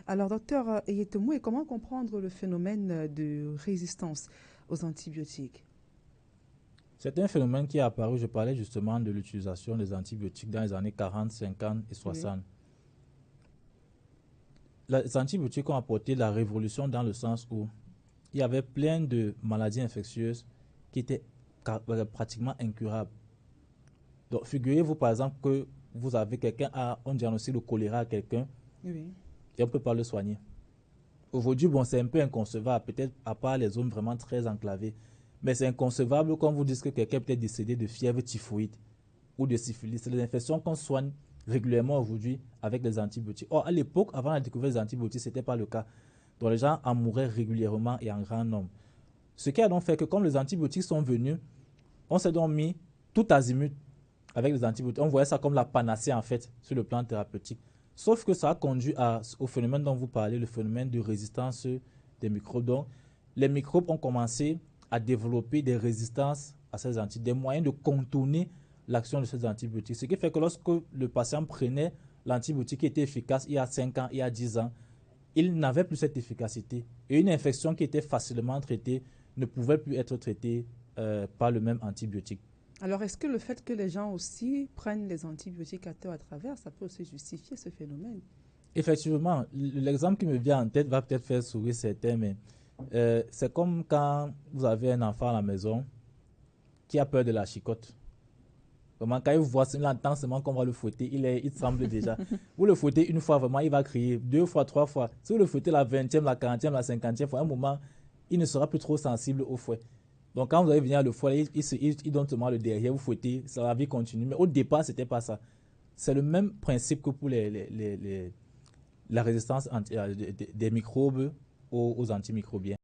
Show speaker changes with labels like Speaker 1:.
Speaker 1: Alors, docteur Eyetemoué, comment comprendre le phénomène de résistance aux antibiotiques?
Speaker 2: C'est un phénomène qui est apparu, je parlais justement de l'utilisation des antibiotiques dans les années 40, 50 et
Speaker 1: Oui,
Speaker 2: 60. Les antibiotiques ont apporté la révolution dans le sens où il y avait plein de maladies infectieuses qui étaient pratiquement incurables. Donc, figurez-vous par exemple que vous avez quelqu'un a un diagnostic de choléra à quelqu'un
Speaker 1: oui.
Speaker 2: et on ne peut pas le soigner. Aujourd'hui, bon, c'est un peu inconcevable, peut-être à part les zones vraiment très enclavées. Mais c'est inconcevable quand vous dites que quelqu'un peut être décédé de fièvre typhoïde ou de syphilis. C'est des infections qu'on soigne régulièrement aujourd'hui avec des antibiotiques. Or, à l'époque, avant la découverte des antibiotiques, ce n'était pas le cas. Donc, les gens en mouraient régulièrement et en grand nombre. Ce qui a donc fait que, comme les antibiotiques sont venus, on s'est donc mis tout azimut avec les antibiotiques. On voyait ça comme la panacée, en fait, sur le plan thérapeutique. Sauf que ça a conduit au phénomène dont vous parlez, le phénomène de résistance des microbes. Donc, les microbes ont commencé à développer des résistances à ces antibiotiques, des moyens de contourner l'action de ces antibiotiques. Ce qui fait que lorsque le patient prenait l'antibiotique qui était efficace il y a 5 ans, il y a 10 ans, il n'avait plus cette efficacité. Et une infection qui était facilement traitée ne pouvait plus être traitée par le même antibiotique.
Speaker 1: Alors, est-ce que le fait que les gens aussi prennent les antibiotiques à tort à travers, ça peut aussi justifier ce phénomène?
Speaker 2: Effectivement, l'exemple qui me vient en tête va peut-être faire sourire certains, mais c'est comme quand vous avez un enfant à la maison qui a peur de la chicotte. Vraiment, quand il voit, il entend seulement qu'on va le fouetter, il tremble déjà. Vous le fouettez une fois, vraiment, il va crier. Deux fois, trois fois. Si vous le fouettez la 20e, la 40e, la 50e fois, à un moment, il ne sera plus trop sensible au fouet. Donc, quand vous allez venir le fouet, il donne seulement le derrière, vous fouettez, la vie continue. Mais au départ, ce n'était pas ça. C'est le même principe que pour la résistance des microbes aux antimicrobiens.